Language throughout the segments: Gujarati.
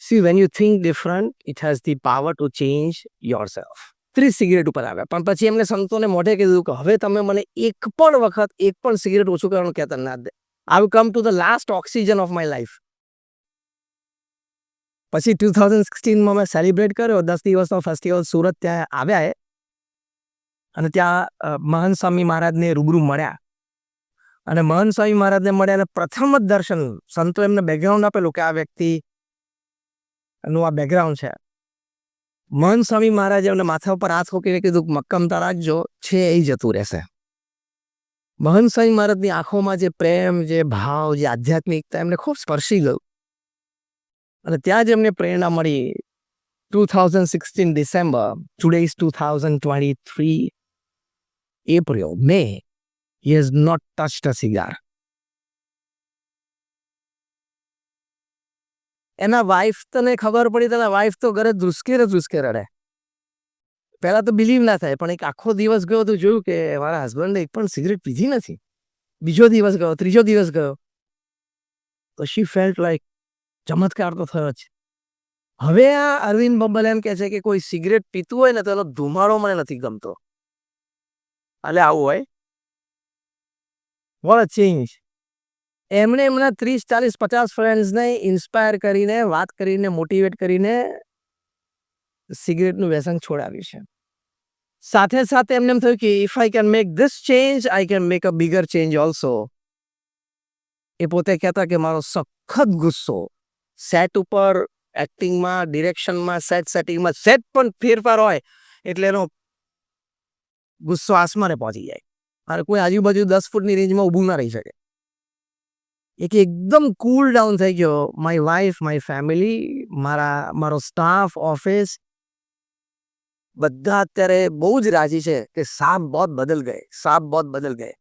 C when you think different it has the power to change your self. 30 cigarette ઉપર આવ્યા, પણ પછી એમને સંતોને મોઢે કીધું કે હવે તમે મને એક પણ વખત એક પણ સિગરેટ ઓછું કરવાનું કહેતા ના દે. I will come to the last oxygen of my life. પછી 2016માં મેં સેલિબ્રેટ કર્યો 10 દિવસનો ફેસ્ટિવલ સુરત. ત્યાં આવ્યા અને ત્યાં મહંત સ્વામી મહારાજને રૂબરૂ મળ્યા. અને મહંત સ્વામી મહારાજને મળ્યા અને પ્રથમ જ દર્શન સંતો એમને બેકગ્રાઉન્ડ આપેલું કે આ વ્યક્તિનું આ બેકગ્રાઉન્ડ છે. મહંત સ્વામી મહારાજે એમને માથા ઉપર હાથ મૂકીને કીધું મક્કમતા રાખજો, છે એ જતું રહેશે. મહંત સ્વામી મહારાજની આંખોમાં જે પ્રેમ, જે ભાવ, જે આધ્યાત્મિકતા એમને ખૂબ સ્પર્શી ગયું. અને ત્યાં જ એમને પ્રેરણા મળી. 2016 December, today is 2023 April, May, he has not touched a cigar. એના વાઇફ તને ખબર પડી, તને વાઇફ તો ઘરે ધ્રુસકે રડે. પહેલા તો બિલીવ ના થાય, પણ એક આખો દિવસ ગયો તો જોયું કે મારા હસબન્ડે એક પણ સિગરેટ પીધી નથી. બીજો દિવસ ગયો, ત્રીજો દિવસ ગયો, તો શી ફેલ્ટ લાઈક ચમત્કાર તો થયો જ. હવે આ અરવિંદ બબ્બલ એમ કહે છે કે કોઈ સિગરેટ પીતું હોય ને તો એનો ધુમાડો મને નથી ગમતો. એટલે આવું હોય. What a change. એમણે એમના 30, 40, 50 ફ્રેન્ડ્સને ઇન્સ્પાયર કરીને, વાત કરીને, મોટિવેટ કરીને સિગરેટનું વ્યસન છોડાવ્યું છે. સાથે સાથે એમને એમ થયું કે if I can make this change, I can make a bigger change also. એ પોતે કહેતા કે મારો સખત ગુસ્સો સેટ ઉપર, એક્ટિંગમાં, ડિરેક્શનમાં, સેટિંગમાં સેટ પણ ફેરફાર હોય એટલે એનો ગુસ્સો આસમાને પહોંચી જાય. અને કોઈ આજુબાજુ 10 ફૂટની રેન્જમાં ઊભું ના રહી શકે. એકદમ કૂલ ડાઉન થઈ ગયો. માય વાઇફ, માય ફેમિલી, મારો સ્ટાફ, ઓફિસ બધા અત્યારે બહુ જ રાજી છે કે સાબ બહોત બદલ ગયે, સાબ બહોત બદલ ગયે.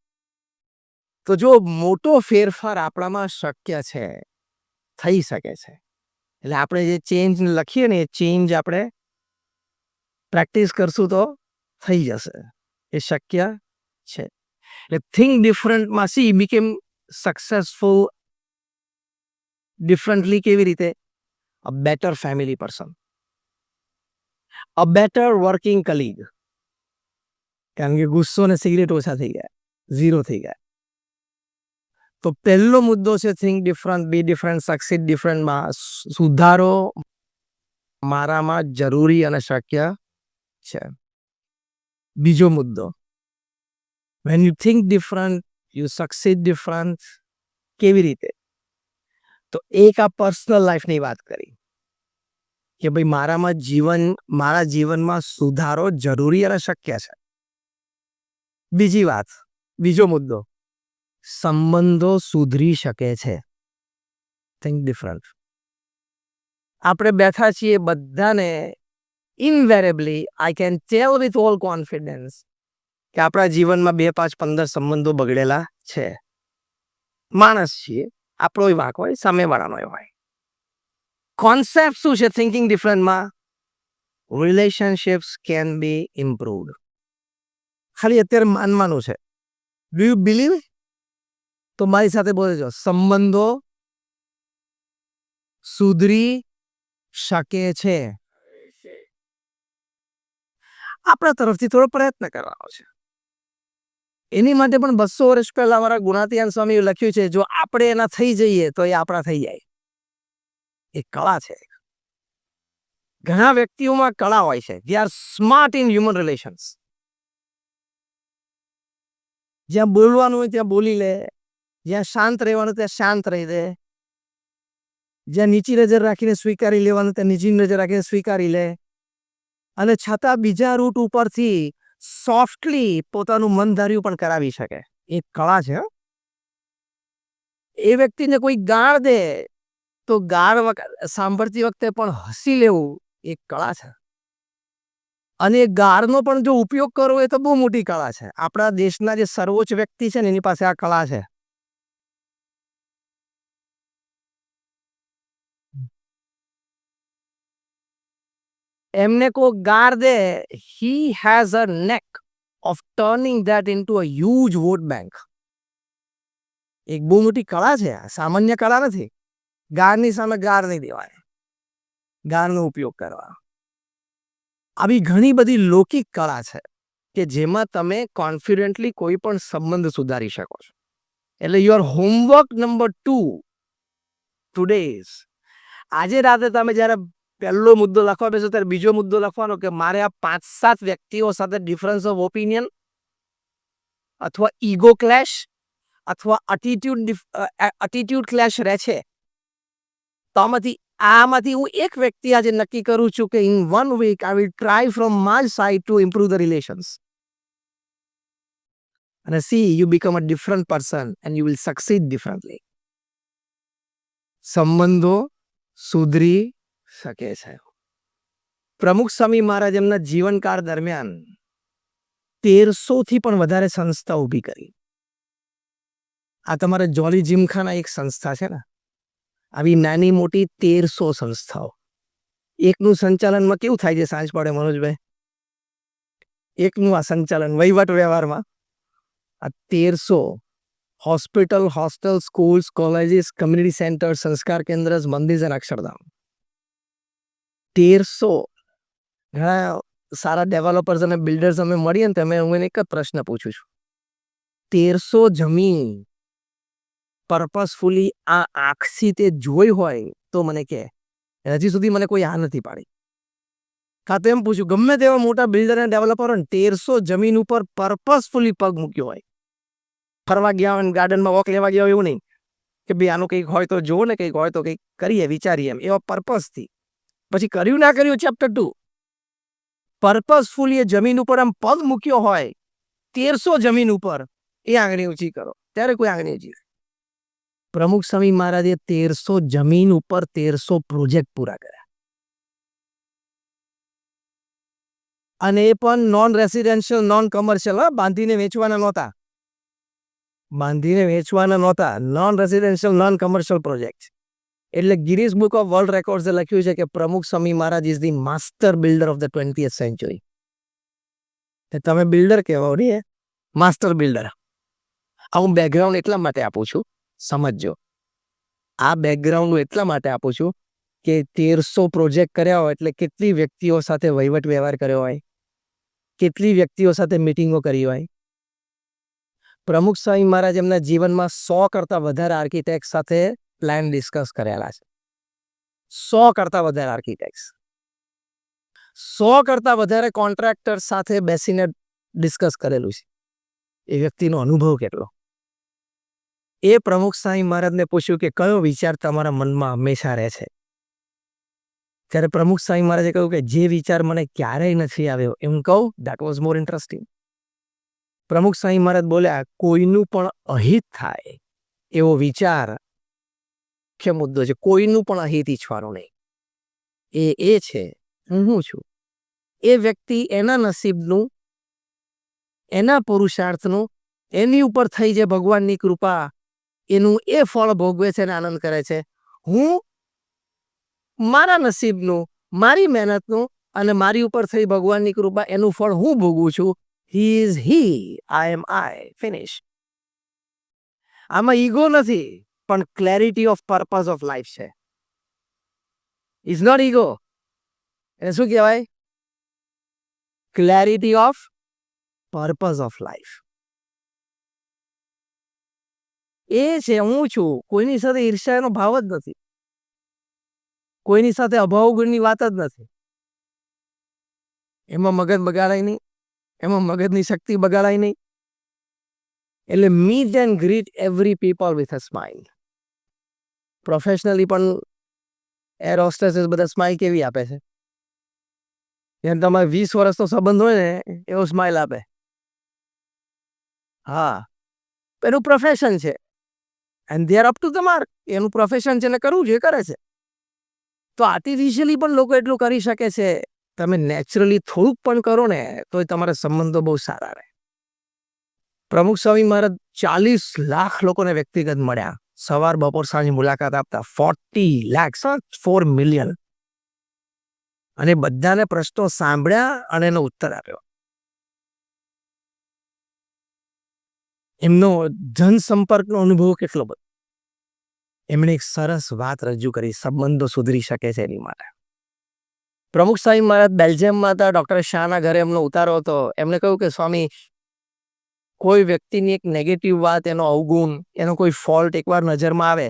તો જો મોટો ફેરફાર આપણામાં શક્ય છે, થઈ શકે છે. એટલે આપણે જે ચેન્જ લખીએ ને એ ચેન્જ આપણે પ્રેક્ટિસ કરશું તો થઈ જશે. એ શક્ય છે. એટલે થિંક ડિફરન્ટમાં સી બીકેમ સક્સેસફુલ ડિફરન્ટલી. કેવી રીતે? A better family person, a better working colleague. કારણ કે ગુસ્સો અને સિગરેટ ઓછા થઈ ગયા, 0 થઈ ગયા. તો પહેલો મુદ્દો છે થિંક ડિફરન્ટ, બી ડિફરન્ટ, સક્સીડ ડિફરન્ટમાં સુધારો મારામાં જરૂરી અને શક્ય છે. બીજો મુદ્દો, when you think different you succeed different. કેવી રીતે? તો એક આ પર્સનલ લાઈફની વાત કરી કે ભાઈ મારા જીવનમાં સુધારો જરૂરી અને શક્ય છે. બીજી વાત, બીજો મુદ્દો, સંબંધો સુધરી શકે છે. Think different. આપણે બેઠા છીએ બધાને invariably I can tell with all confidence કે આપણા જીવનમાં 2, 5, 15 સંબંધો બગડેલા છે. માણસ છીએ, આપણો વાંક હોય, સામેવાળાનો હોય. કોન્સેપ્ટ શું છે થિંકિંગ ડિફરન્ટમાં? Relationships can be improved. ખાલી અત્યારે માનવાનું છે. Do you believe? તો મારી સાથે બોલજો, સંબંધો સુધરી શકે છે. આપણા તરફથી થોડો પ્રયત્ન કરવાનો છે. એની માટે પણ 200 વર્ષ પહેલા અમારા ગુણાતીયાન સ્વામીએ લખ્યું છે, જો આપણે એના થઈ જઈએ તો એ આપણા થઈ જાય. એ કળા છે. ઘણા વ્યક્તિઓમાં કળા હોય છે. They are smart in human relations. જ્યાં બોલવાનું હોય ત્યાં બોલી લે, જ્યાં શાંત રહેવાનું ત્યાં શાંત રહી દે, જ્યાં નીચી નજર રાખીને સ્વીકારી લેવાનું ત્યાં નીચી નજર રાખીને સ્વીકારી લે, અને છતાં બીજા રૂટ ઉપરથી સોફ્ટલી પોતાનું મન ધાર્યું પણ કરાવી શકે. એ કળા છે. એ વ્યક્તિને કોઈ ગાળ દે તો ગાળ સાંભળતી વખતે પણ હસી લેવું એક કળા છે. અને એ ગાળનો પણ જો ઉપયોગ કરવો એ તો બહુ મોટી કળા છે. આપણા દેશના જે સર્વોચ્ચ વ્યક્તિ છે ને એની પાસે આ કળા છે. એમને કોઈ ગાળ દે, he has a neck of turning that into a huge vote bank. એક બહુ મોટી કળા છે. સામાન્ય કળા નથી. ગાળની સામે ગાળ નહીં દેવાની. ગાળનો ઉપયોગ કરવા. આવી ઘણી બધી લૌકિક કળા છે કે જેમાં તમે કોન્ફિડન્ટલી કોઈ પણ સંબંધ સુધારી શકો છો. એટલે યોર હોમવર્ક નંબર 2 ટુડેઝ, આજે રાતે તમે જ્યારે પહેલો મુદ્દો લખવા બેસો ત્યારે બીજો મુદ્દો લખવાનો કે મારે આ 5-7 વ્યક્તિઓ સાથે ડિફરન્સ ઓફ ઓપિનિયન અથવા ઈગો ક્લેશ અથવા એટીટ્યુડ ક્લેશ રહે છે. તો આમાંથી હું એક વ્યક્તિ આજે નક્કી કરું છું કે in 1 week I will try from my side to improve the relations. અને see you become a different person and you will succeed differently. સંબંધો સુધરી શકે છે. પ્રમુખ સ્વામી મહારાજ એમના જીવનકાળ દરમિયાન 1300થી પણ વધારે સંસ્થા ઊભી કરી. આ તમારે જોલી જીમખાના એક સંસ્થા છે ને, આવી નાની મોટી 1300 સંસ્થાઓ. એકનું સંચાલનમાં કેવું થાય છે સાંજ પડે મનોજભાઈ? એકનું આ સંચાલન વહીવટ વ્યવહારમાં આ 1300 hospital, hostel, schools, colleges, community centre, સંસ્કાર કેન્દ્ર, મંદિર અને અક્ષરધામ. 1300 ઘણા સારા ડેવલપર્સ અને બિલ્ડર્સ અમે મળીએ ને તમે હું એક જ પ્રશ્ન પૂછું છું. 1300 જમીન પર્પસફુલી આ આંખથી તે જોઈ હોય તો મને કે. હજી સુધી મને કોઈ આ નથી પાડી. કાં તો એમ પૂછ્યું ગમે તેવા મોટા બિલ્ડર અને ડેવલપર હોય 1300 જમીન ઉપર પર્પસફુલી પગ મૂક્યો હોય. ફરવા ગયા હોય ગાર્ડનમાં વોક લેવા ગયા હોય એવું નહીં કે ભાઈ આનું કંઈક હોય તો જોવો ને, કંઈક હોય તો કંઈક કરીએ વિચારીએ, એમ એવા પર્પસથી. પછી કર્યું ના કર્યું ચેપ્ટર 2. પર્પસફુલી એ જમીન ઉપર આમ પગ મૂક્યો હોય 1300 જમીન ઉપર, એ આંગળી ઊંચી કરો. ત્યારે કોઈ આંગળી ઊંચી. પ્રમુખ સ્વામી મહારાજે 1300 જમીન ઉપર 1300 પ્રોજેક્ટ પૂરા કર્યા. અને એ પણ નોન રેસિડેન્શિયલ, નોન કમર્શિયલ, બાંધીને વેચવાના નહોતા. Non residential, non commercial project. એટલે ગિનિસ બુક ઓફ વર્લ્ડ રેકોર્ડ્સે લખ્યું છે કે Pramukh Swami Maharaj is the master builder of the 20th century. તમે બિલ્ડર કહેવાઓ ને, માસ્ટર બિલ્ડર. આ હું બેકગ્રાઉન્ડ એટલા માટે આપું છું, સમજજો. આ બેકગ્રાઉન્ડ હું એટલા માટે આપું છું કે 1300 પ્રોજેક્ટ કર્યા હોય એટલે કેટલી વ્યક્તિઓ સાથે વહીવટ વ્યવહાર કર્યો હોય, કેટલી વ્યક્તિઓ સાથે મિટિંગો કરી હોય. પ્રમુખ સ્વામી મહારાજ એમના જીવનમાં 100 કરતાં વધારે આર્કિટેક્ટ સાથે પ્લાન ડિસ્કસ કરેલા છે. 100 કરતાં વધારે આર્કિટેક્ટ, 100 કરતાં વધારે કોન્ટ્રાક્ટર સાથે બેસીને ડિસ્કસ કરેલું છે. એ વ્યક્તિનો અનુભવ કેટલો. એ પ્રમુખ સ્વામી મહારાજને પૂછ્યું કે કયો વિચાર તમારા મનમાં હંમેશા રહે છે? ત્યારે પ્રમુખ સ્વામી મહારાજે કહ્યું કે જે વિચાર મને ક્યારેય નથી આવ્યો એમ કહું, દેટ વોઝ મોર ઇન્ટરેસ્ટિંગ. પ્રમુખ સ્વામી મહારાજ બોલ્યા કોઈનું પણ અહિત થાય એવો વિચાર મુખ્ય મુદ્દો છે. કોઈનું પણ અહિત ઈચ્છવાનું નહીં. એ છે હું છું. એ વ્યક્તિ એના નસીબનું, એના પુરુષાર્થનું, એની ઉપર થઈ જે ભગવાનની કૃપા, એનું એ ફળ ભોગવે છે અને આનંદ કરે છે. હું મારા નસીબનું, મારી મહેનતનું અને મારી ઉપર થઈ ભગવાનની કૃપા, એનું ફળ હું ભોગવું છું. He is he, I am I, finish. આમાં ઈગો નથી, પણ clarity of purpose of life છે. Is not ego. એને શું કહેવાય? Clarity of purpose of life. એ છે હું છું. કોઈની સાથે ઈર્ષ્યાનો ભાવ જ નથી, કોઈની સાથે અભાવ ગુણની વાત જ નથી. એમાં મગજ બગાડાય નહીં, એમાં મગજની શક્તિ બગાડાય નહીં. એટલે meet and greet every people with a smile. Professionally પણ એર હોસ્ટેસીસ બધા સ્માઇલ કેવી આપે છે? જેમ તમારે 20 વર્ષનો સંબંધ હોય ને એવો સ્માઇલ આપે. હા, એનું પ્રોફેશન છે and they are up to the mark. એનું પ્રોફેશન છે ને કરવું જોઈએ, કરે છે. તો આર્ટિફિશિયલી પણ લોકો એટલું કરી શકે છે. તમે નેચરલી થોડુંક પણ કરો ને તો તમારા સંબંધો બહુ સારા રહે. પ્રમુખ સ્વામી મહારાજ 40 લાખ લોકોને વ્યક્તિગત મળ્યા, સવાર બપોર સાંજ મુલાકાત આપતા. 40 lakhs, 4 million. અને બધાને પ્રશ્નો સાંભળ્યા અને એનો ઉત્તર આપ્યો. એમનો જનસંપર્કનો અનુભવ કેટલો બધો. એમણે એક સરસ વાત રજૂ કરી, સંબંધો સુધરી શકે છે એની માટે. પ્રમુખ સ્વામી મહારાજ બેલ્જિયમમાં હતા, ડોક્ટર શાહના ઘરે એમનો ઉતારો હતો. એમણે કહ્યું કે સ્વામી, કોઈ વ્યક્તિની એક નેગેટિવ વાત, એનો અવગુણ, એનો કોઈ ફોલ્ટ એકવાર નજરમાં આવે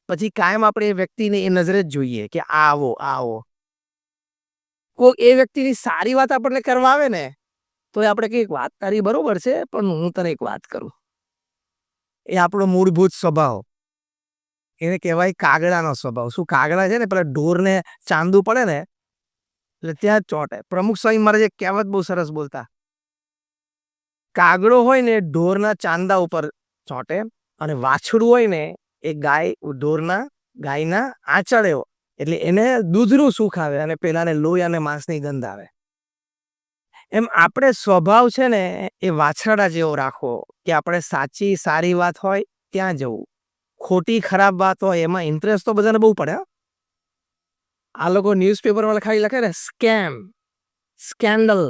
પછી કાયમ આપણે એ વ્યક્તિને એ નજરે જ જોઈએ કે આ આવો આ આવો. કોઈ એ વ્યક્તિની સારી વાત આપણને કરવા આવે ને તો આપણે કઈ વાત તારી બરોબર છે, પણ હું તને એક વાત કરું. એ આપણો મૂળભૂત સ્વભાવ, એને કહેવાય કાગડાનો સ્વભાવ. શું કાગડા છે ને પેલા ઢોરને ચાંદુ પડે ને એટલે ત્યાં જ ચોંટે. પ્રમુખ સ્વામી મહારાજ એક કહેવત બહુ સરસ બોલતા, કાગડો હોય ને ઢોરના ચાંદા ઉપર ચોંટે અને વાછડું હોય ને એ ગાયના આંચળે, એટલે એને દૂધનું સુખ આવે અને પેલાને લોહી અને માંસની ગંધ આવે. એમ આપણે સ્વભાવ છે ને એ વાછરડા જેવો રાખવો કે આપણે સાચી સારી વાત હોય ત્યાં જવું, ખોટી ખરાબ વાત હોય એમાં ઇન્ટરેસ્ટ તો બધાને બહુ પડે. આ લોકો ન્યૂઝપેપરમાં ખાલી લખે ને સ્કેમ, સ્કેન્ડલ,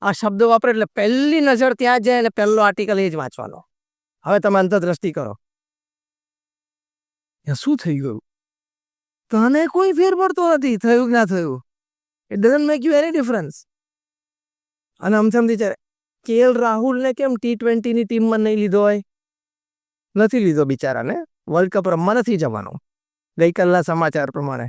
આ શબ્દો વાપરે એટલે પહેલી નજર ત્યાં જાય એટલે પહેલો આર્ટિકલ એ જ વાંચવાનો. હવે તમે અંતરદ્રષ્ટિ કરો, શું થઈ ગયું? તને કોઈ ફેર પડતો નથી થયું કે ના થયું. It doesn't make you any difference. અને આમથી વિચારે કેએલ રાહુલને કેમ T20ની ટીમમાં નહીં લીધો હોય? નથી લીધો બિચારાને, વર્લ્ડ કપ રમવા નથી જવાનો ગઈકાલના સમાચાર પ્રમાણે.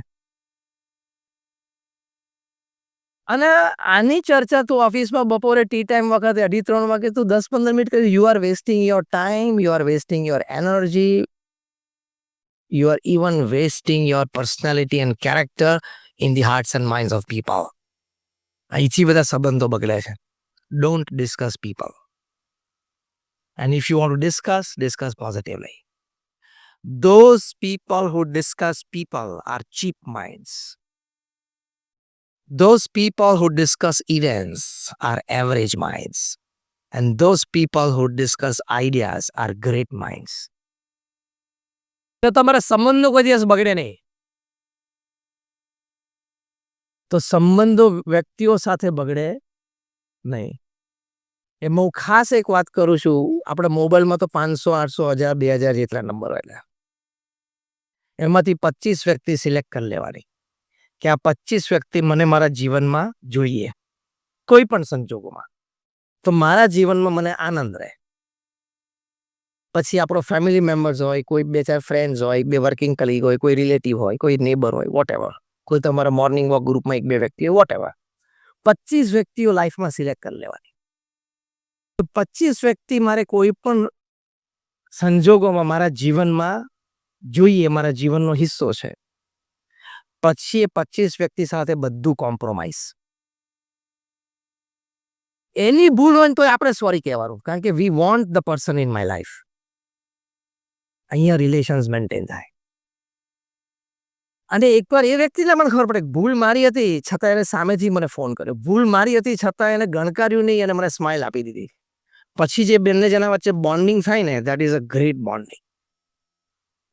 અને આની ચર્ચા તું ઓફિસમાં બપોરે ટી ટાઈમ વખતે 2:30 વાગે તું 10-15 મિનિટ કરી. You are wasting your time, you are wasting your energy, you are even wasting your personality and character in the hearts and minds of people. અહીંથી બધા સંબંધો બગડે છે. Don't discuss people. And if you want to discuss positively. Those people who discuss people are cheap minds. Those people who discuss events are average minds. And those people who discuss ideas are great minds. તો તમારા સંબંધો કોઈ દિવસ બગડે નહીં. તો સંબંધો વ્યક્તિઓ સાથે બગડે નહીં. એમાં હું ખાસ એક વાત કરું છું, આપણે મોબાઈલમાં તો 500, 800, 1000, 2000 જેટલા નંબર હોય, એમાંથી 25 વ્યક્તિ સિલેક્ટ કરી લેવાની કે આ 25 વ્યક્તિ મને મારા જીવનમાં જોઈએ કોઈ પણ સંજોગોમાં, તો મારા જીવનમાં મને આનંદ રહે. પછી આપણો ફેમિલી મેમ્બર્સ હોય, કોઈ 2-4 ફ્રેન્ડ્સ હોય, 2 વર્કિંગ કલીગ હોય, કોઈ રિલેટિવ હોય, કોઈ નેબર હોય, વોટેવર, કોઈ તમારા મોર્નિંગ વોક ગ્રુપમાં 1-2 વ્યક્તિ હોય, વોટેવર. 25 વ્યક્તિઓ લાઈફમાં સિલેક્ટ કરી લેવાની. 25 વ્યક્તિ મારે કોઈ પણ સંજોગોમાં મારા જીવનમાં જોઈએ, મારા જીવનનો હિસ્સો છે. પછી એ 25 વ્યક્તિ સાથે બધું કોમ્પ્રોમાઇઝ. એની ભૂલ હોય તો આપણે સોરી કહેવાનું, કારણ કે we want the person in my life. અહીંયા રિલેશન્સ મેન્ટેન થાય. અને એકવાર એ વ્યક્તિને મને ખબર પડે ભૂલ મારી હતી છતાં એને સામેથી મને ફોન કર્યો, ભૂલ મારી હતી છતાં એને ગણકાર્યું નહીં અને મને સ્માઇલ આપી દીધી. પછી જે બંને જણા વચ્ચે બોન્ડિંગ થાય ને, that is a great bonding.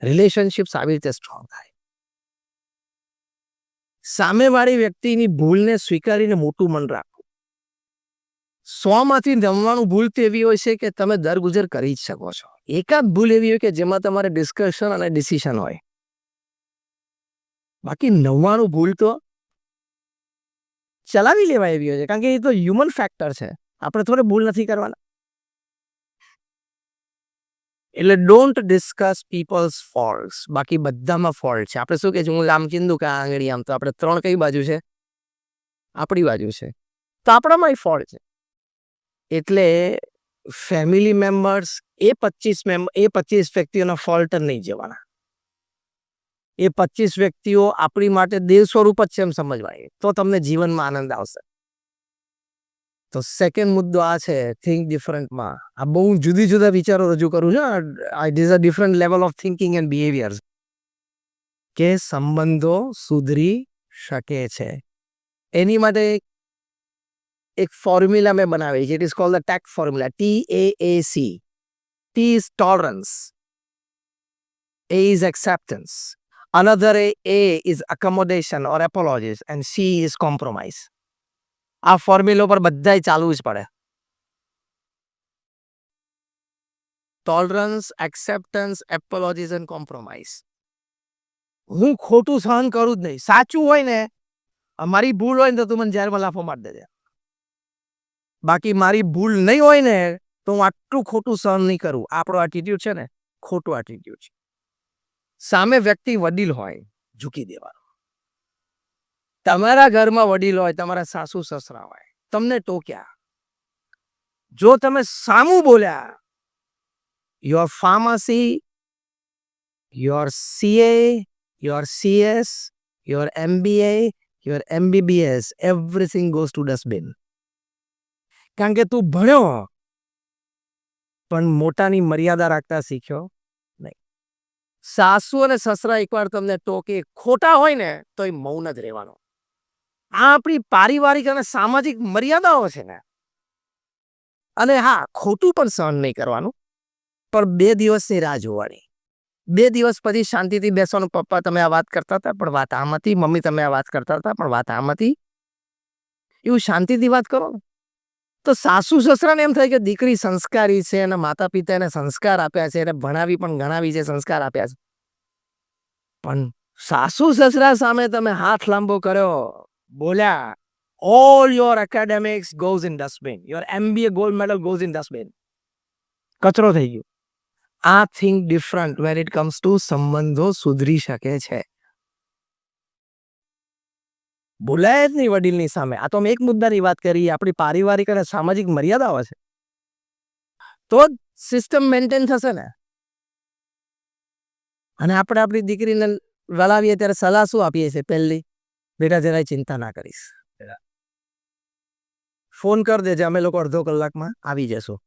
Relationships આવી રીતે સ્ટ્રોંગ થાય. સામેવાળી વ્યક્તિની ભૂલને સ્વીકારીને મોટું મન રાખવું. 100માંથી 99 ભૂલ તો એવી હોય છે કે તમે દરગુજર કરી જ શકો છો. એકાદ ભૂલ એવી હોય કે જેમાં તમારે ડિસ્કશન અને ડિસિઝન હોય. બાકી 99 ભૂલ તો ચલાવી લેવાય એવી હોય છે, કારણ કે એ તો હ્યુમન ફેક્ટર છે. આપણે થોડે ભૂલ નથી કરવાના. એટલે ડોન્ટ ડિસ્કસ પીપલ્સ ફોલ્ટ્સ. બાકી બધામાં ફોલ્ટ છે. આપણે શું કે છે, હું આમ કીધું કે આંગળી આમ, તો આપણે 3 કઈ બાજુ છે? આપણી બાજુ છે. તો આપણામાં ફોલ્ટ છે. એટલે ફેમિલી મેમ્બર્સ એ 25 વ્યક્તિઓના ફોલ્ટ જ નહીં જવાના. એ 25 વ્યક્તિઓ આપણી માટે દેવ સ્વરૂપ જ છે એમ સમજવાય, તો તમને જીવનમાં આનંદ આવશે. તો સેકન્ડ મુદ્દો આ છે, થિંક ડિફરન્ટમાં. આ બહુ જુદી જુદા વિચારો રજૂ કરું છું. These are different level of thinking and behaviours. કે સંબંધો સુધરી શકે છે. એની માટે એક ફોર્મ્યુલા મેં બનાવી છે. It is called the TAAC formula, TAAC. T is tolerance, A is acceptance, another A is accommodation or apologies, and C is compromise. આ ફોર્મ્યુલા પર બધાય ચાલવું જ પડે. Tolerance, acceptance, એપોલોજીસ and compromise. હું ખોટું સહન કરું જ નહીં. સાચું હોય ને મારી ભૂલ હોય ને તો તું મને જેલમાં લાફો મારી દેજે, બાકી મારી ભૂલ નહીં હોય ને તો હું આટલું ખોટું સહન નહીં કરું. આપણો એટીટ્યુડ છે ને ખોટું એટીટ્યુડ છે. સામે વ્યક્તિ વડીલ હોય ઝૂકી દેવાનું. તમારા ઘરમાં વડીલ હોય, તમારા સાસુ સસરા હોય, તમને ટોક્યા, જો તમે સામું બોલ્યા, your pharmacy, your CA, your CS, your MBA, your MBBS, everything goes to dustbin. કારણ કે તું ભણ્યો પણ મોટાની મર્યાદા રાખતા શીખ્યો નહીં. સાસુ અને સસરા એકવાર તમને ટોકે, ખોટા હોય ને તો એ મૌન જ રહેવાનો. આ આપણી પારિવારિક અને સામાજિક મર્યાદાઓ છે ને. અને હા, ખોટું પણ સહન નહીં કરવાનું, પણ 2 દિવસની રાહ જોવાની. 2 દિવસ પછી શાંતિથી બેસવાનું. પપ્પા તમે આ વાત કરતા હતા પણ વાત આમ હતી, મમ્મી તમે આ વાત કરતા હતા પણ વાત આમ હતી, એવું શાંતિથી વાત કરો. તો સાસુ સસરાને એમ થાય કે દીકરી સંસ્કારી છે અને માતા પિતા એને સંસ્કાર આપ્યા છે, એને ભણાવી પણ ગણાવી છે, સંસ્કાર આપ્યા છે. પણ સાસુ સસરા સામે તમે હાથ લાંબો કર્યો, બોલ્યા, all your academics goes in dustbin, your MBA gold medal goes in dustbin, કચરો થઈ ગયો. આ think different when it comes to સંબંધો સુધરી શકે છે. બોલાય જ નહીં વડીલની સામે. આ તો અમે એક મુદ્દાની વાત કરી, આપણી પારિવારિક અને સામાજિક મર્યાદાઓ છે, તો જ સિસ્ટમ મેન્ટેન થશે ને. અને આપણે આપણી દીકરીને વલાવીએ ત્યારે સલાહ શું આપીએ છીએ? પહેલી, બેટા જરાય ચિંતા ના કરીશ, ફોન કર દેજે, અમે લોકો અડધો કલાકમાં આવી જશું.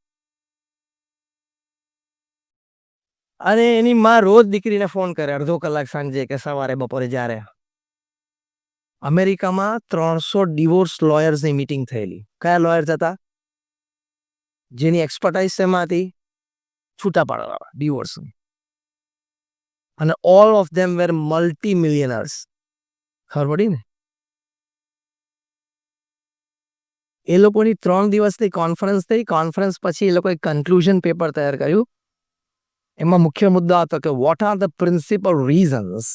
અને એની માં રોજ દીકરીને ફોન કરે, અડધો કલાક સાંજે કે સવારે બપોરે. જ્યારે અમેરિકામાં 300 ડિવોર્સ લોયર્સની મીટિંગ થયેલી. કયા લોયર્સ હતા? જેની એક્સપર્ટાઇઝ શેમાં હતી? છૂટા પાડવા, ડિવોર્સ. અને all of them were multi millionaires. ખબર પડી ને? એ લોકોની 3 દિવસની કોન્ફરન્સ થઈ. કોન્ફરન્સ પછી એ લોકોએ કન્ક્લુઝન પેપર તૈયાર કર્યું. એમાં મુખ્ય મુદ્દો હતો કે what are the principal reasons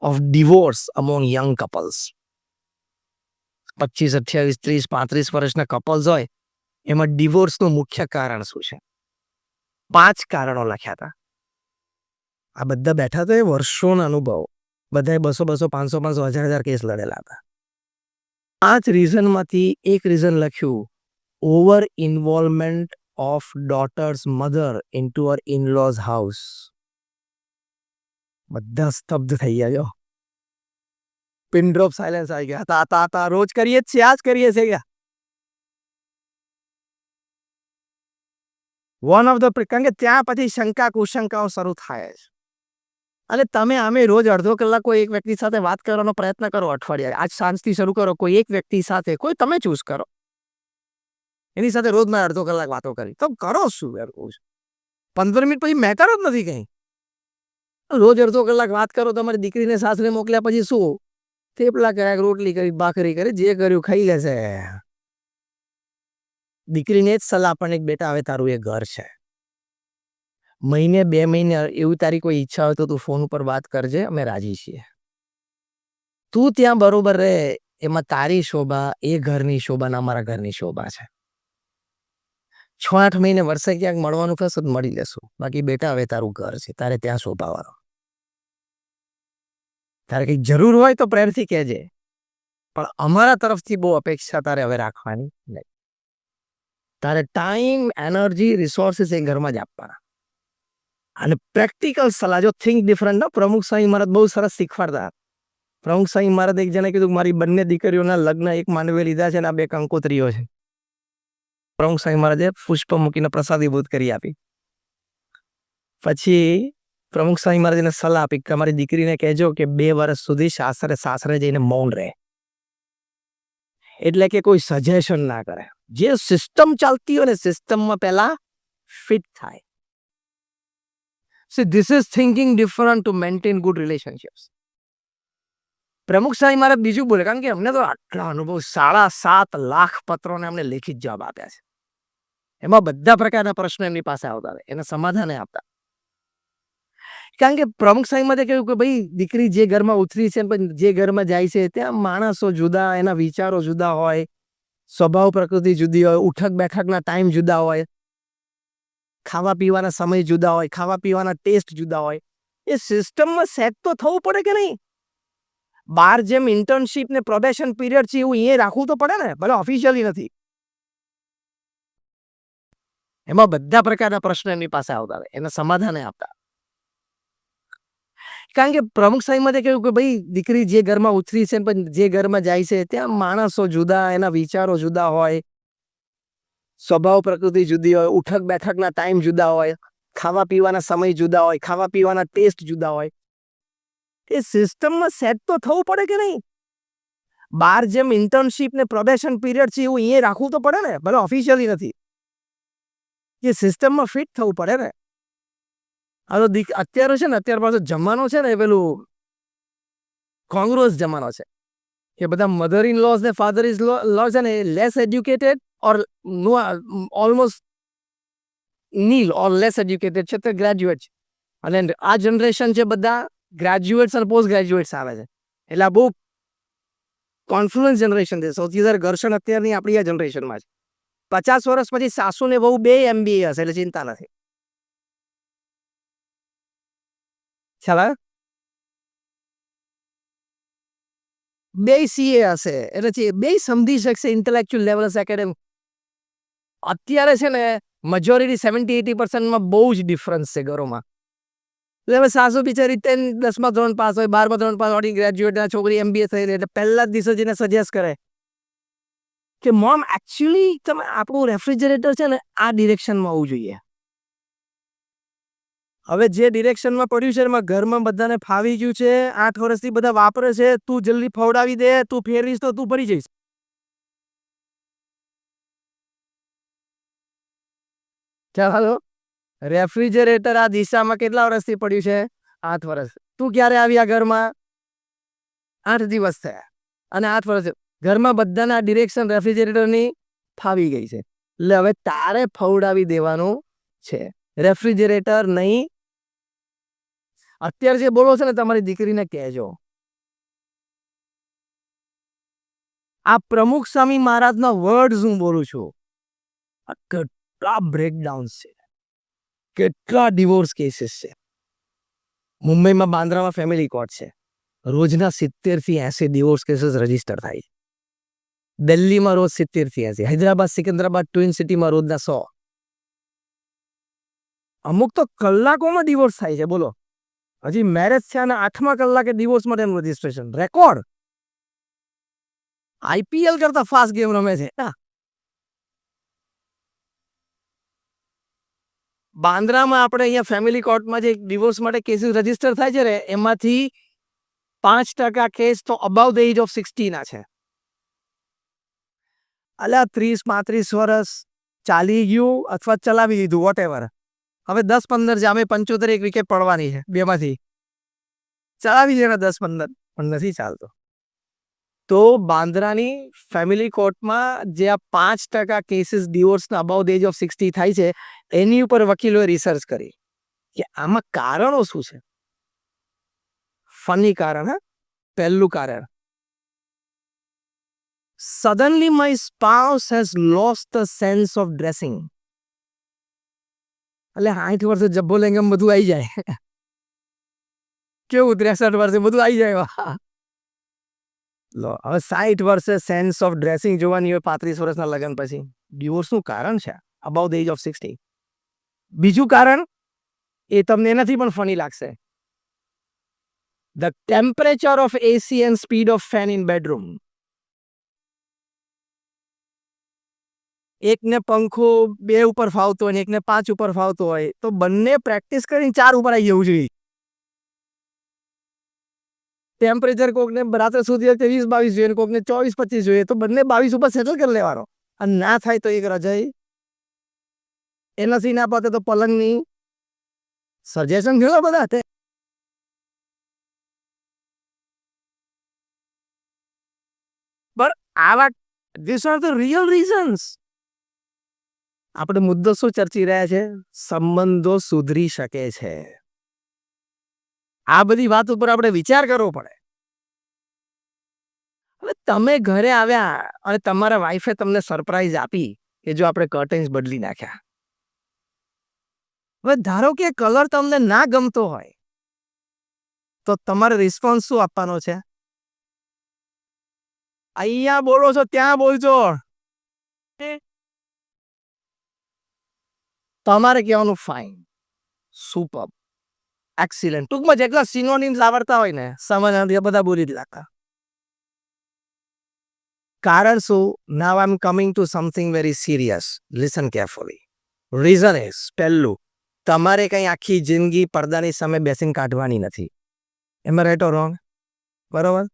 of divorce among young couples. 25, 28, 30, 35 વર્ષના કપલ્સ હોય, એમાં ડિવોર્સનું મુખ્ય કારણ શું છે? 5 કારણો લખ્યા હતા. આ બધા બેઠા તો એ વર્ષોના અનુભવ, બધાએ 200, 500, 1000 કેસ લડેલા હતા. 5 રીઝનમાંથી એક રીઝન લખ્યું, over involvement of daughter's mother into her in-laws house. બધા સ્તબ્ધ થઈ ગયા. પિન ડ્રોપ સાયલેન્સ આવી ગયા. તા રોજ કરીએ જ છીએ, આજ કરીએ છીએ. વન ઓફ ધ, કારણ કે ત્યાં પછી શંકા કુશંકાઓ શરૂ થાય છે. અને તમે આમે રોજ અડધો કલાક કોઈ એક વ્યક્તિ સાથે વાત કરવાનો પ્રયત્ન કરો. અઠવાડિયા આજ સાંજથી શરૂ કરો, કોઈ એક વ્યક્તિ સાથે, કોઈ તમે ચૂઝ કરો, એની સાથે રોજ મેં અડધો કલાક વાતો કરી. તો કરો શું યાર? 15 મિનિટ પછી મેટર જ નથી કંઈ. રોજ અડધો કલાક વાત કરો. તમારી દીકરીને સાસરે મોકલ્યા પછી શું? થેપલા કર્યા, રોટલી કરી, ભાખરી કરી, જે કર્યું ખાઈ લેશે. દીકરીને જ સલાહ પણ એક, બેટા હવે તારું એ ઘર છે, મહિને 2 મહિને એવું તારી કોઈ ઈચ્છા હોય તો તું ફોન ઉપર વાત કરજે, અમે રાજી છીએ. તું ત્યાં બરોબર રહે, એમાં તારી શોભા, એ ઘરની શોભા ને અમારા ઘરની શોભા છે. 6-8 મહિને વર્ષે ક્યાંક મળવાનું થશે તો મળી લેશું. બાકી બેટા હવે તારું ઘર છે, તારે ત્યાં શોભાવાનો. તારે કંઈક જરૂર હોય તો પ્રેમથી કહેજે, પણ અમારા તરફથી બહુ અપેક્ષા તારે હવે રાખવાની નહીં. તારે ટાઈમ, એનર્જી, રિસોર્સિસ એ ઘરમાં જ આપવાના. અને પ્રેક્ટિકલ સલાહ, જો થિંક ડિફરન્ટ. પ્રમુખ સ્વામી મહારાજ બહુ સરસ શીખવાડતા. પ્રમુખ સ્વામી મહારાજ એક જણે કીધું, મારી બંને દીકરીઓના લગ્ન એક માંડવે લીધા છે ને આ 2 કંકોત્રીઓ છે. પ્રમુખ સ્વામી મહારાજે પુષ્પ મૂકીને પ્રસાદીભૂત કરી આપી. પછી પ્રમુખ સ્વામી મહારાજને સલાહ આપી કે તમારી દીકરીને કહેજો કે 2 વર્ષ સુધી સાસરે જઈને મૌન રહે. એટલે કે કોઈ સજેશન ના કરે. જે સિસ્ટમ ચાલતી હોય ને, સિસ્ટમમાં પહેલા ફિટ થાય. See, this is thinking different to maintain good relationships. પ્રમુખ સ્વામી મારે બીજું બોલે, કારણ કે અમને તો આટલા અનુભવ, 7.5 લાખ પત્રોને અમને લેખિત જવાબ આપ્યા છે. એમાં બધા પ્રકારના પ્રશ્નો એમની પાસે આવતા, એને સમાધાને આપતા. કારણ કે પ્રમુખ સાંઈમાં કેવું કે ભાઈ દીકરી જે ઘરમાં ઉતરી છે પણ જે ઘરમાં જાય છે ત્યાં માણસો જુદા, એના વિચારો જુદા હોય, સ્વભાવ પ્રકૃતિ જુદી હોય, ઉઠક બેઠકના ટાઈમ જુદા હોય, ખાવા પીવાના સમય જુદા હોય, ખાવા પીવાના ટેસ્ટ જુદા હોય. એ સિસ્ટમમાં સેટ તો થવું પડે કે નહીં? બહાર જેમ ઇન્ટર્નશીપ ને પ્રોબેશન પીરિયડ છે એવું અહીંયા રાખવું તો પડે ને, ભલે ઓફિશિયલી નથી. એમાં બધા પ્રકારના પ્રશ્નો એમની પાસે આવતા હોય, એના સમાધાને આપતા. કારણ કે પ્રમુખ સાંઈમાં કેવું કે ભાઈ દીકરી જે ઘરમાં ઉતરી છે પણ જે ઘરમાં જાય છે ત્યાં માણસો જુદા, એના વિચારો જુદા હોય, સ્વભાવ પ્રકૃતિ જુદી હોય, ઉઠક બેઠકના ટાઈમ જુદા હોય, ખાવા પીવાના સમય જુદા હોય, ખાવા પીવાના ટેસ્ટ જુદા હોય. એ સિસ્ટમમાં સેટ તો થવું પડે કે નહીં? બહાર જેમ ઇન્ટર્નશીપ ને પ્રોબેશન પીરિયડ છે એવું અહીંયા રાખવું તો પડે ને, ભલે ઓફિશિયલી નથી. એ સિસ્ટમમાં ફિટ થવું પડે ને. આ તો અત્યારે છે ને, અત્યારે પાછો જમાનો છે ને, પેલું કોંગ્રેસ જમાનો છે કે બધા મધર ઇન લોઝ ને ફાધર ઇઝ લો છે ને, લેસ એડ્યુકેટેડ ઓર નો ઓલમોસ્ટ નીલ ઓર લેસ એડ્યુકેટેડ છે તે ગ્રેજ્યુએટ છે. અને આ જનરેશન છે બધા ગ્રેજ્યુએટ્સ અને પોસ્ટ ગ્રેજ્યુએટ્સ આવે છે. એટલે આ બહુ કોન્ફ્લુઅન્સ જનરેશન છે. સૌથી વધારે ઘર્ષણ અત્યારની આપણી આ જનરેશનમાં છે. 50 વર્ષ પછી સાસુ ને વહુ બે MBA હશે એટલે ચિંતા નથી. ખ્યાલ બે CA હશે એટલે બે સમજી શકશે ઇન્ટેલેક્ચ્યુઅલ લેવલ હશે એકેડેમિક. અત્યારે છે ને મેજોરિટી 70-80% બહુ જ ડિફરન્સ છે ઘરોમાં. એટલે હવે સાસુ બિચારી 10મા ધોરણ પાસ હોય, 12મા ધોરણ પાસ હોય, ગ્રેજ્યુએટ છોકરી MBA થઈ રહી એટલે પહેલા જ દિવસે જઈને સજેસ્ટ કરે કે મોમ એકચ્યુઅલી તમે આપણું રેફ્રિજરેટર છે ને આ ડિરેક્શનમાં હોવું જોઈએ. હવે જે ડિરેક્શનમાં પડ્યું છે એમાં ઘરમાં બધાને ફાવી ગયું છે, 8 વર્ષથી બધા વાપરે છે, તું જલ્દી ફવડાવી દે, તું ફેરવીશ તો તું પડી જઈશ. ચાલો, રેફ્રિજરેટર આ દિશામાં કેટલા વર્ષથી પડ્યું છે? 8 વર્ષ. તું ક્યારે આવી આ ઘરમાં? 8 દિવસ થયા. અને 8 વર્ષ ઘરમાં બધાના ડિરેક્શન રેફ્રિજરેટરની ફાવી ગઈ છે. એટલે હવે તારે ફવડાવી દેવાનું છે, રેફ્રિજરેટર નહીં. અત્યારે જે બોલો છે ને તમારી દીકરીને કહેજો. આ પ્રમુખ સ્વામી મહારાજના વર્ડ્સ હું બોલું છું. કેટલા બ્રેકડાઉન્સ છે, કેટલા ડિવોર્સ કેસીસ છે. મુંબઈમાં બાંદ્રામાં ફેમિલી કોર્ટ છે, રોજના 70 થી 80 ડિવોર્સ કેસીસ રજીસ્ટર થાય છે. દિલ્હીમાં રોજ 70 થી 80, હૈદરાબાદ સિકંદરાબાદ ટ્વિન સિટીમાં રોજના 100. અમુક તો કલાકોમાં ડિવોર્સ થાય છે. બોલો, હજી મેરેજ થયા અને 8મા કલાકે ડિવોર્સ માટેનું રજીસ્ટ્રેશન. રેકોર્ડ. IPL કરતા ફાસ્ટ ગેમ રમે છે. બાંદ્રામાં આપણે અહીંયા ફેમિલી કોર્ટમાં જે ડિવોર્સ માટે કેસીસ રજીસ્ટર થાય છે ને એમાંથી 5% કેસ તો અબાઉ ધ એજ ઓફ 60 ના છે. અલ્યા 30-35 વર્ષ ચાલી ગયું અથવા ચલાવી લીધું, વોટ એવર. હવે 10-15 જામે 75 એક વિકેટ પડવાની છે બેમાંથી. ચલાવી દેના 10-15 પણ નથી ચાલતો. તો બાંદ્રાની ફેમિલી કોર્ટમાં જે આ 5% કેસીસ ડિવોર્સના અબાઉ ધ એજ ઓફ 60 થાય છે એની ઉપર વકીલોએ રિસર્ચ કરી કે આમાં કારણો શું છે. ફની કારણ. પહેલું કારણ, suddenly my spouse has lost the sense of dressing. એટલે 60 વર્ષે જબ્બો લેંગમ બધું આવી જાય. કેવું 63 વર્ષે બધું આવી જાય. લો, હવે 60 વર્ષે સેન્સ ઓફ ડ્રેસિંગ જોવાની હોય 35 વર્ષના લગ્ન પછી. ડિવોર્સનું કારણ છે અબાઉ ધ એજ ઓફ 60. બીજું કારણ એ તમને એનાથી પણ ફની લાગશે. The temperature of AC and speed of fan in bedroom. એકને પંખો 2 ઉપર ફાવતો હોય ને એકને 5 ઉપર ફાવતો હોય તો બંને પ્રેક્ટિસ કરીને 4 ઉપર આવી જવું જોઈએ. ટેમ્પરેચર કોકને રાત્રે સુધી 23-22 જોઈએ, કોકને 24-25 જોઈએ, તો બંને 22 ઉપર સેટલ કરી લેવાનો. અને ના થાય તો એક રજાઈ એનાથી ના પાતે તો પલંગની સજેશન ઘણા બધા હતા. પણ આવા this are the real reasons. આપણે મુદ્દો શું ચર્ચી રહ્યા છે? સંબંધો સુધરી શકે છે. આ બધી વાત ઉપર આપણે વિચાર કરવો પડે. હવે તમે ઘરે આવ્યા અને તમારા વાઈફે તમને સરપ્રાઈઝ આપી કે જો આપણે કર્ટેન્સ બદલી નાખ્યા. હવે ધારો કે કલર તમને ના ગમતો હોય તો તમારે રિસ્પોન્સ શું આપવાનો છે? અહીંયા બોલો છો ત્યાં બોલજો. તમારે કહેવાનું ફાઇન, સુપર, એક્સિલન્ટ. ટૂંકમાં જેટલા સિનોનિમ્સ આવડતા હોય ને સમાનાર્થી બધા બોલી જ નાખતા. કારણ શું? Now I am coming to something very serious. Listen carefully. Reason is, પહેલું, તમારે કંઈ આખી જિંદગી પડદાની સામે બેસીને કાઢવાની નથી. એમ રાઈટ ઓર રોંગ? બરોબર.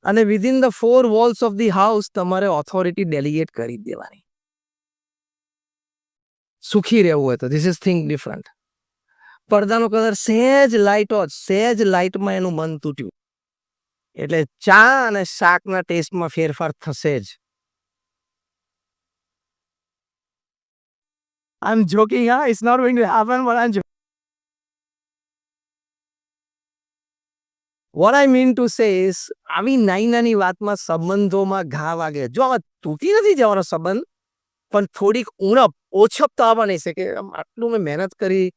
અને within the 4 walls of the house તમારે ઓથોરિટી ડેલિગેટ કરી દેવાની. સુખી રહેવું હોય તો ધીસ ઇઝ થિંગ ડિફરન્ટ. પડદાનો કલર સહેજ લાઇટમાં એનું મન તૂટ્યું એટલે ચા અને શાકના ટેસ્ટમાં ફેરફાર થશે જ. આઈ એમ જોકિંગ, હા, it's not going to happen, but I am joking. What I mean to say is, આવી નાની વાતમાં સંબંધોમાં ઘા વાગે. જો આમાં તૂટી નથી જવાનો સંબંધ, પણ થોડીક ઉણપ, ઓછપ તો આવવાની છે કે આટલું મેં મહેનત કરી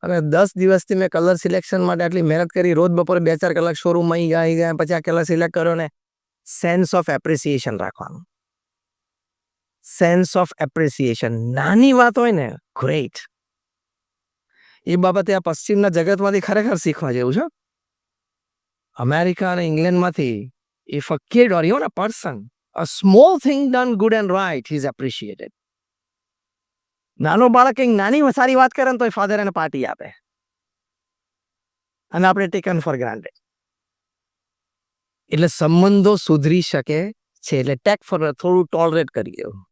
અને 10 દિવસથી મેં કલર સિલેક્શન માટે આટલી મહેનત કરી, રોજ બપોરે 2-4 કલાક શોરૂમમાં અહીં ગયા પછી આ કલર સિલેક્ટ કર્યો ને. સેન્સ ઓફ એપ્રિસિએશન રાખવાનું. Sense of appreciation. નાની વાત હોય ને, ગ્રેટ. એ બાબતે આ પશ્ચિમના જગતમાંથી ખરેખર શીખવા જેવું છે. અમેરિકા અને ઇંગ્લેન્ડમાંથી if a kid or even a person, a small thing done good and right is appreciated. નાનો બાળક કંઈક નાની સારી વાત કરે ને તો ફાધર એને પાર્ટી આપે અને આપણે ટેકન ફોર ગ્રાન્ટેડ. એટલે સંબંધો સુધરી શકે છે. એટલે ટેક ફોર થોડું ટોલરેટ કરી દેવું,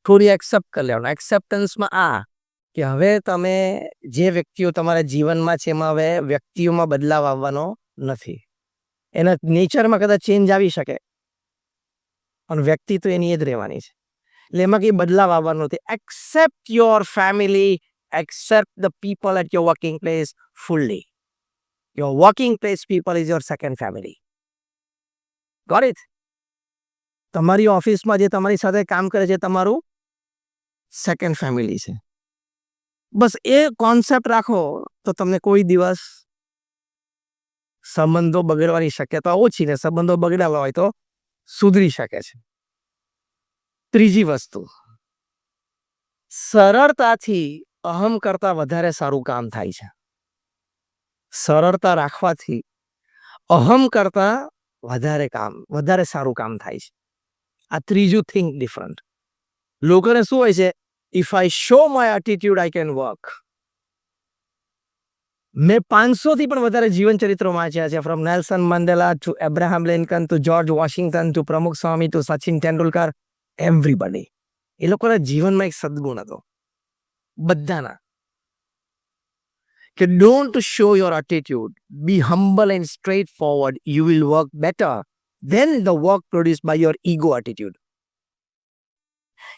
થોડી એક્સેપ્ટ કરી લેવાનું. એક્સેપ્ટન્સમાં આ કે હવે તમે જે વ્યક્તિઓ તમારા જીવનમાં છે એમાં હવે વ્યક્તિઓમાં બદલાવ આવવાનો નથી. એના નેચરમાં કદાચ ચેન્જ આવી શકે પણ વ્યક્તિ તો એની એ જ રહેવાની છે. એટલે એમાં કંઈ બદલાવ આવવાનો નથી. Accept your family, accept the people at your working place fully. Your working place people is your second family. Got it? તમારી ઓફિસમાં જે તમારી સાથે કામ કરે છે તમારું સેકન્ડ ફેમિલી છે. બસ એ કોન્સેપ્ટ રાખો તો તમને કોઈ દિવસ સંબંધો બગડવાની શક્યતા ઓછી ને સંબંધો બગડેલા હોય તો સુધરી શકે છે. ત્રીજી વસ્તુ, સરળતાથી અહમ કરતા વધારે સારું કામ થાય છે. સરળતા રાખવાથી અહમ કરતા વધારે સારું કામ થાય છે. આ ત્રીજું થિંક ડિફરન્ટ. લોકોને શું હોય છે, if I show my attitude I can work. મેં 500થી પણ વધારે જીવન ચરિત્રો વાંચ્યા છે, from Nelson Mandela to Abraham Lincoln to George Washington to Pramukh Swami to Sachin Tendulkar, everybody. એ લોકોના જીવનમાં એક સદગુણ હતો બધાના, કે don't show your attitude, be humble and straight forward, you will work better than the work produce by your ego attitude.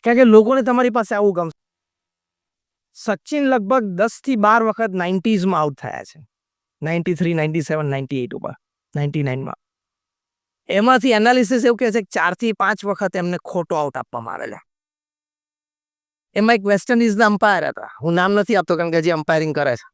કારણ કે લોકોને તમારી પાસે આવું ગમશે. સચિન લગભગ 10થી 12 વખત 90sમાં આઉટ થયા છે. 93, 97, 98 ઉપર, 99માં. એમાંથી એનાલિસિસ એવું કહે છે કે 4થી 5 વખત એમને ખોટો આઉટ આપવામાં આવેલા. એમાં એક વેસ્ટ ઇન્ડિઝના અમ્પાયર હતા, હું નામ નથી આપતો કારણ કે હજી અમ્પાયરિંગ કરે છે.